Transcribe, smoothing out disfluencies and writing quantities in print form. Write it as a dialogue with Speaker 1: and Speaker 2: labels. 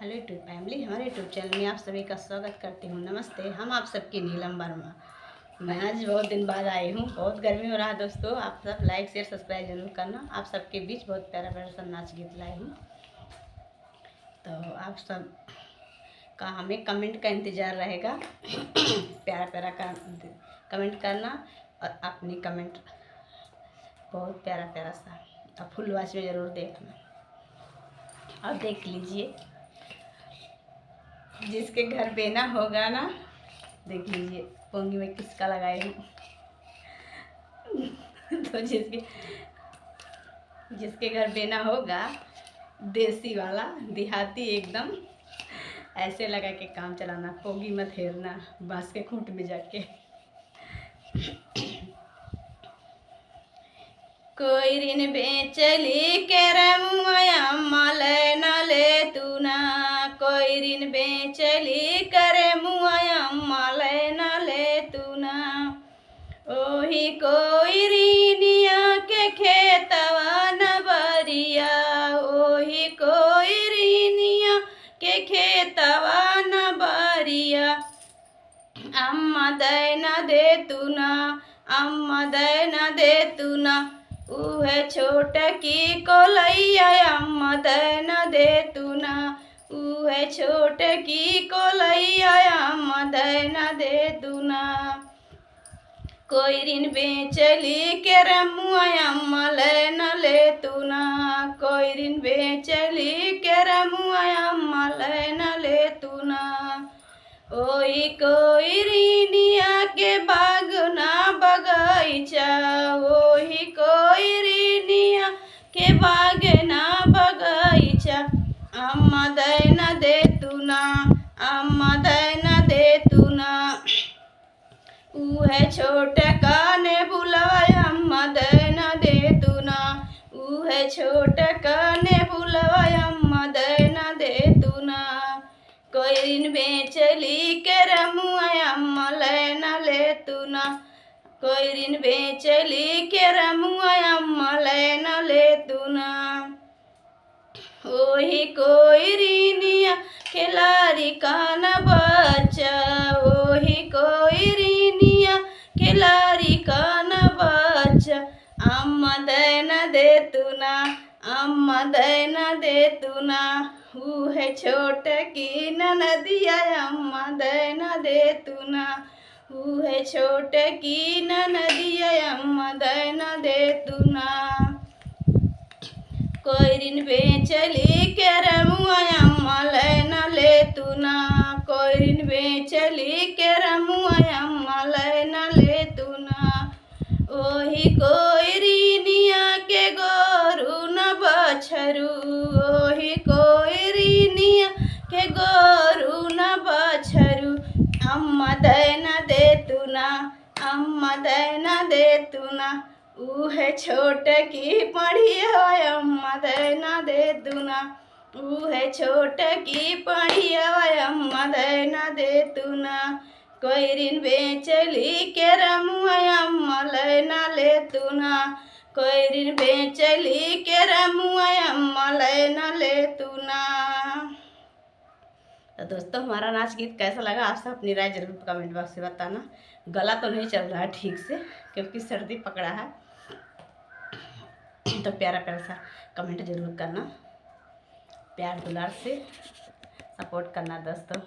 Speaker 1: Hello YouTube family, हमारे YouTube channel में आप सभी का स्वागत करती हूँ। नमस्ते, हम आप सबकी नीलम वर्मा। मैं आज बहुत दिन बाद आई हूँ। बहुत गर्मी हो रहा है दोस्तों। आप सब लाइक शेयर सब्सक्राइब जरूर करना। आप सबके बीच बहुत प्यारा प्यारा सा नाच गीत लाई हूँ, तो आप सब का हमें कमेंट का इंतज़ार रहेगा। प्यारा प्यारा का कमेंट करना और अपनी कमेंट बहुत प्यारा प्यारा सा और फुल वॉच में ज़रूर देखना। अब देख लीजिए, जिसके घर बेना होगा ना, देख लीजिए पोंगी में किसका लगाई हूँ। तो जिसके घर बेना होगा, देसी वाला देहाती एकदम ऐसे लगा के काम चलाना, पोंगी मत हेरना बांस के खूंट में जाके। कोई ऋण बेचली के रमुआ मले न ले तू ना, कोई ऋण बेचली करे मुआ मले न ले तू ना। ओही कोई ऋणिया के खेतवा न बरिया, ओही कोई ऋणिया के खेतवा न बरिया। अम्मा दे न दे तू ना, अम्मा दे न दे तू ना। उहे छोट की कोलैया अम्मा दे न दे तू ना, उहे छोट की कोलैया अम्मा दे न दे तू ना। कोई ऋण बेचली के रमुआ अम्मा ले न ले तू ना, कोई ऋण बेचली के रमुआ अम्मा ले न ले तू ना। ओही कोई ऋणिया के बाग ना बगीचा, ओही कोई ऋणिया के बाग ना बगीचा। अम्मा दे न दे तू ना, अम्मा दे न दे तू ना। उहे छोट काने बुलवा अम्मा दे न दे तू ना, उहे छोट काने बुलवा अम्मा दे न दे तू ना। कोई ऋण बेचली के रमुआ अम्मा ले न ले तू ना, कोई ऋण बेचली के रमुआ अम्मा ले न ले तू ना। ओही कोई ऋणिया के लारी का न बच्चा, ओही कोई ऋणिया के लारी का न बच्चा। अम्मा दे न दे तू ना, अम्मा दे न दे तू ना। उहे छोट की ननदिया अम्मा दे न दे तू ना, उहे छोट की ननदिया अम्मा दे न दे तू ना। कोई ऋण बेचली के रमुआ अम्मा ले न ले तू ना, कोई ऋण बेचली के रमुआ अम्मा ले न ले तू ना। ओही कोई ऋणिया के गोरू न बछरू, ओही कोई ऋणिया के गोरू न बछरू। अम्मा दे न दे तू ना, अम्मा दे न दे तू ना। उहे छोट की पढ़िया अम्मा दे न दे तू ना, उहे छोट की पढ़िया अम्मा दे न दे तू ना। कोई ऋण बेचली के रमुआ अम्मा ले न ले तू ना, कोई ऋण बेचली के रमुआ अम्मा ले न ले तू ना। तो दोस्तों, हमारा नाच गीत कैसा लगा आप सब अपनी राय जरूर कमेंट बॉक्स में बताना। गला तो नहीं चल रहा है ठीक से क्योंकि सर्दी पकड़ा है, तो प्यारा प्यारा सा कमेंट जरूर करना, प्यार दुलार से सपोर्ट करना दोस्तों।